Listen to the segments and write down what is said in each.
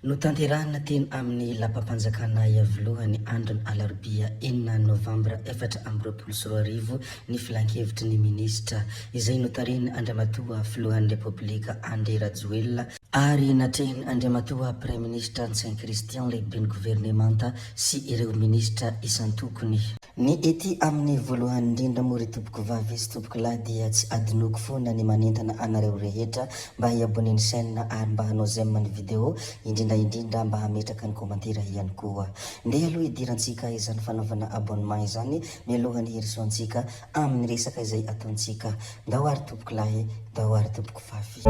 No tanterahana teny amin'ny lapam-panjakana voalohany andron'ny alarobia 9 novambra 2024 ny filan-kevitry ny ministra izay notariny Andriamatoa filohan'ny Repoblika Andry Rajoelina ary natrehiny Andriamatoa Premier Ministre Saint Christian lehiben'ny gouvernemanta sy ireo ministra isantokony. Ny ety amin'ny voalohany indrindra moa tompoko vavy sy tompoko lahy dia tsy adinoko foana ny manentana anareo rehetra mba hiaboneny chaîne ary mba hanao j'aime ny vidéo indrindra mba hametraka ny komantera ihany koa. Ndeha aloha idirantsika izany fanaovana abonnement izany mialohany herisoantsika amin'ny resaka izay ataontsika. Ndao ary tompoko lahy, ndao ary tompoko vavy.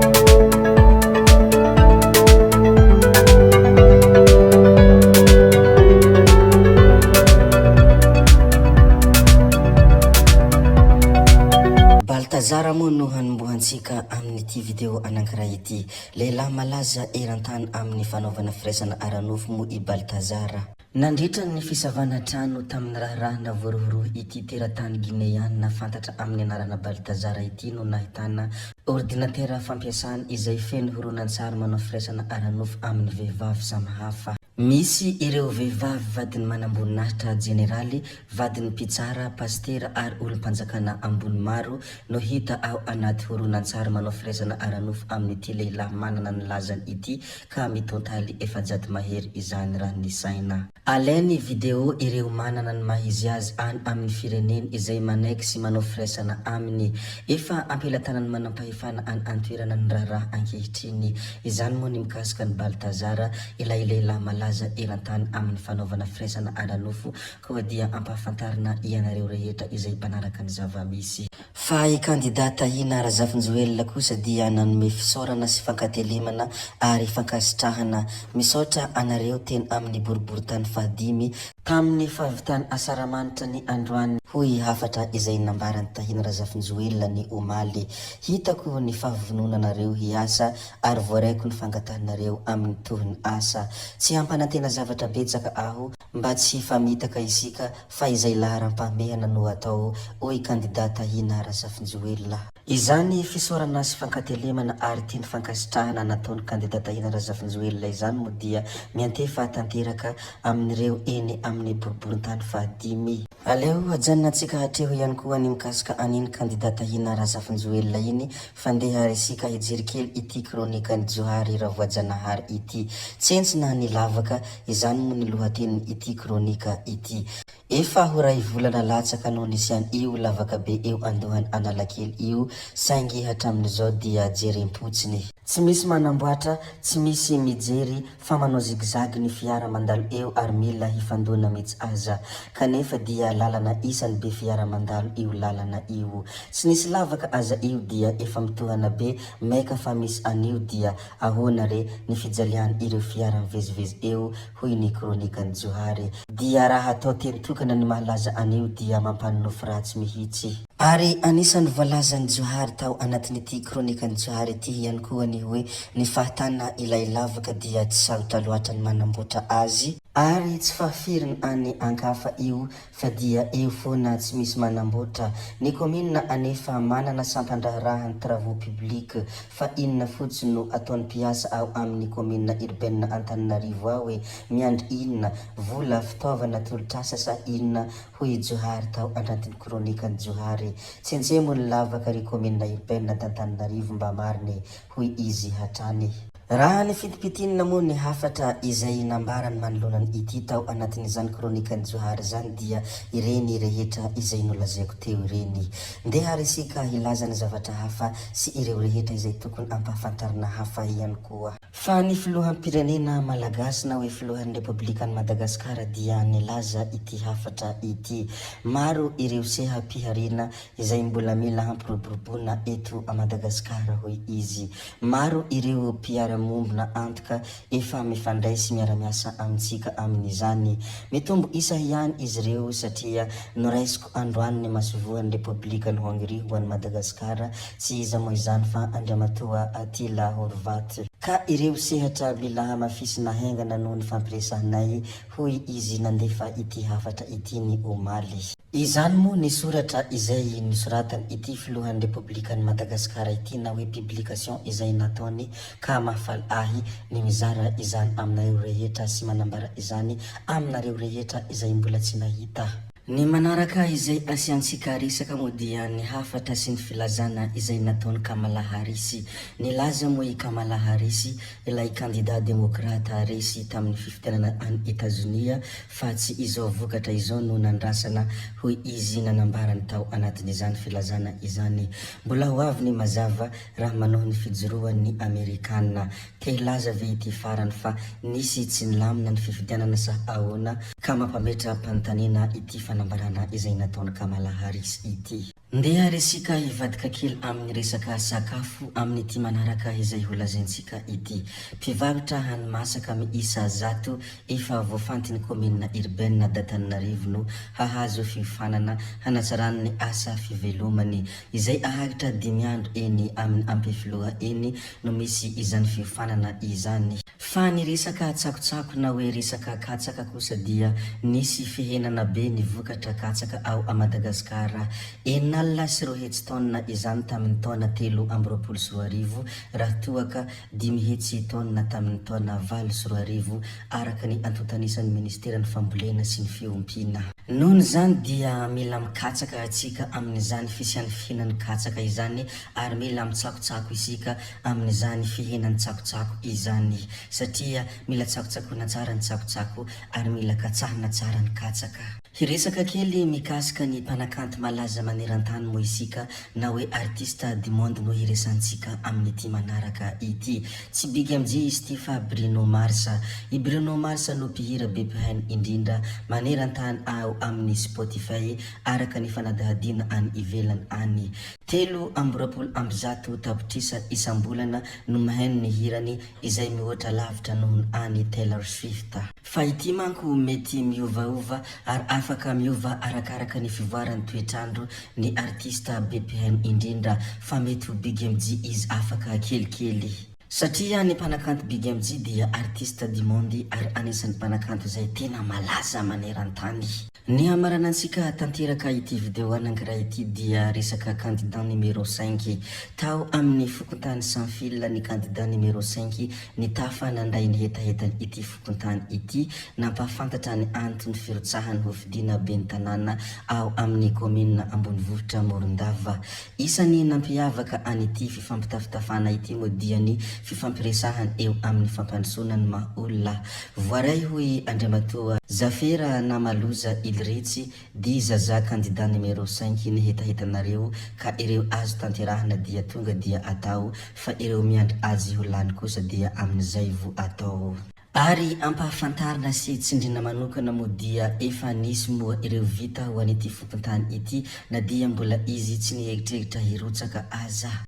Baltazara moa no hanombohantsika amin'ity vidéo anankiray ity. Lehilahy malaza eran-tany amin'ny fanaovana firaisana aranofo moa i Baltazara. Nandritra ny fisavana trano tamin'ny raharaha voarohorohy ity teratany Guinéana fantatra amin'ny anarana Baltazara ity no nahitana ordinatera fampiasany izay feno horonan-tsary manao firaisana aranofo amin'ny vehivavy samihafa. Misy ireo vehivavy vadiny manamboninahitra jeneraly, vadiny mpitsara, pastera ary olom-panjakana ambony maro no hita ao anaty horonan-tsary manao firaisana aranofo amin'ity lehilahy manana ny lazany ity ka mitontaly efajato mahery izany raha ny saina. Alainy vidéo ireo manana ny mahizy azy any amin'ny fireneny izay manaiky sy manao firaisana aminy efa ampelatanany manampahefana any antoerana ny raharaha ankehitriny. Izany moa ny mikasika ny Baltazara ilay lehilahy malaza eran-tany amin'ny fanaovana firaisana aranofo koa dia ampahafantarina ianareo rehetra izay mpanaraka ny zava-misy. Fa i kandidata Ina Razafinjoelina kosa dia nanome fisaorana sy fankatelemana ary fankasitrahana misaotra anareo teny amin'ny boriboritany fahadimy tamin'ny fahavitany asaramanitra ny androany hoy hafatra izay nambarany Tahina Razafinjoelina ny omaly. Hitako ny fahavononanareo hiasa ary voaraiko ny fangatahanareo amin'ny tohiny asa. Tsy hampanantena zavatra betsaka aho mba tsy famitaka isika fa izay laharam-pahamehana no atao hoy kandidata Ina Razafinjoelina. Izany fisaorana sy fankatelemana ary tiany fankasitrahana nataony kandidata Ina Razafinjoelina izany moa dia miantefa tanteraka amin'ireo eny amin'ny boriborintany fahadimy. Aleo ajanona antsika hatreho ihany koa ny mikasika aniny kandidata Ina Razafinjoelina iny fandeha isika hijery kely ity kronika ny Johary Ravoajanahary ity. Tsentsina ny lavaka izany moa ny lohateny ity kronika ity. Efa ho ray volana latsaka no nisy io lavaka be eo andohany Analakely io saingy hatramin'izao dia jerem-potsiny. Tsy misy manamboatra, tsy misy mijery fa manao zigzag ny fiara mandalo eo ary mila hifandona mihitsy aza. Kanefa dia lalana isany be fiara mandalo io lalana io. Tsy nisy lavaka aza io dia efa mitohana be maika fa misy anio dia ahoana re ny fijaliany ireo fiara mivezivezy eo hoy ny kronika ny Johary. Dia raha atao teny tokana ny mahalaza anio dia mampanonofo ratsy mihitsy. Ary anisany voalazany Johary tao anatin'ity kronika ny Johary ity ihany koa ny hoe ny fahatana ilay lavaka dia tsy sarotra loatra ny manamboatra azy ary tsy fahafiriny any ankafa io fa dia eo foana tsy misy manamboatra. Ny komina anefa manana sampandraharahany travaux publics fa inona fotsiny no ataony mpiasa ao amin'ny komina urbaine Antananarivo ao hoe miandry inona vola fitaovana tolotrasa sa inona hoy Johary tao anatin'ny kronika ny Johary. Tsentsemo ny lavaka ry komina urbaine Antananarivo mba mariny hoy izy hatrany. Raha ny fitipitinina moa ny hafatra izay nambarany manoloanany ity tao anatin'izany kronika ny Johary zany dia ireny rehetra izay nolazaiko teo ireny. Ndeha isika hilaza ny zavatra hafa sy ireo rehetra izay tokony ampahafantarina hafa ihany koa. Fa ny filoham-pirenena malagasy na hoe filohan'ny Repoblikan'i Madagasikara dia nilaza ity hafatra ity. Maro ireo seha-piharina izay mbola mila hampiroboroboana eto a Madagasikara hoy izy. Maro ireo mpiara-mombona antoka efa mifandray sy miara-miasa amintsika amin'izany. Mitombo isa ihany izy ireo satria noraisiko androany ny masovoan'ny Repoblikan'i Hongrie ho an'i Madagasikara tsy iza moa izany fa Andriamatoa Attila Horvath. ka ireo sehatra mila mafisina hengana noho ny fampiresanay hoy izy nandefa ity hafatra ity ny omaly. Izany moa ny soratra izay nisoratany ity filohan'ny Republikan'i Madagasikara ity na hoe publication izay nataony ka mahafaly ahy ny mizara izany aminareo rehetra sy manambara izany aminareo rehetra izay mbola tsy nahita. Ny manaraka izay asiantsika resaka moa dia ny hafatra sy ny filazana izay nataony Kamala Harris. Nilaza moa i Kamala Harris ilay candidat demokrata resy tamin'ny fifidianana any Etazonia fa tsy izao vokatra izao no nandrasana hoy izy nanambarany tao anatin'izany filazana izany. Mbola ho avy ny mazava raha manohy ny fijoroan'ny Amerikanina. Te hilaza ve ity farany fa nisy tsy nilamina ny fifidianana sa ahoana ka mampametra pantanina ity fanambarana izay nataony Kamala Harris ity. Ndeha resika hivadika kely amin'ny resaka sakafo amin'ity manaraka izay holazaintsika ity. Mpivarotra hani-masaka miisa 100 efa voafantiny komina urbaine d'Antananarivo no hahazo fifanana hanatsarany ny asa fivelomany izay ahagitra 5 andro eny amin'ny ampefiloha eny no misy izany fifanana izany. Fa ny resaka tsakotsako na hoe resaka katsaka kosa dia nisy fihenana be ny vokatra katsaka ao a Madagasikara. Enalina sy rohetsy taona izany tamin'ny taona 3 raha toaka 5 hetsy taona tamin'ny taona 4 araka ny antotanisan'ny ministera ny fambolena sy ny fiompiana. Nohon zany dia mila mikatsaka atsika amin'izany fisian'ny fihinan'ny katsaka izany ary mila mitsakotsako isika amin'izany fihinan'ny tsakotsako izany satria mila tsakotsakona tsara ny tsakotsako ary mila katsahana tsara ny katsaka. Hiresaka kely mikasika ny mpanakanto malaza maneran-tany moa isika na hoe artiste du monde no hiresantsika amin'ity manaraka ity. Tsy Big MJ izy ity fa Bruno Mars. I Bruno Mars no mpihira be mpahainy indrindra maneran-tany ao amin'ny Spotify araka ny fanadahadiana any ivelany any. 320 tapitrisa isam-bolana no mahainy ny hirany izay mihoatra lavitra noho ny any Taylor Swift. Fa ity manko mety miovaova ary afaka miova arakaraka ny fivoarany toetrandro ny artiste be mpahainy indrindra fa mety ho Big MJ izy afaka kelikely. Satria ny mpanakanto Big MJ dia artiste du monde ary anisan'ny mpanakanto izay tena malaza maneran-tany. Ny amaranantsika tanteraka ity video anankiray ity dia resaka candidat numéro 5. Tao amin'ny fokontany sans fil ny candidat numéro 5 ny tafa nandray ny hetahetany ity fokontany ity nampahafantatra ny antony firotsahany hofidiana ben'ny tanàna ao amin'ny commune Ambonivohitra Morondava. Isany nampiavaka an'ity fifampitafitafana ity moa dia ny fifampiresahany eo amin'ny fampandrosoana ny maha-olona. Voaray hoy Andriamatoa Zafera Namaloza Ilritsy di zaza candidat numéro 5 ny hetahetanareo ka ireo azo tanterahana dia tonga dia atao fa ireo miandry azy ho lany kosa dia amin'izay vo atao. Ary ampahafantarina sy tsindrina manokana moa dia efa nisy moa ireo vita ho an'ity fokontany ity na dia mbola izy tsy nieritreritra hirotsaka aza.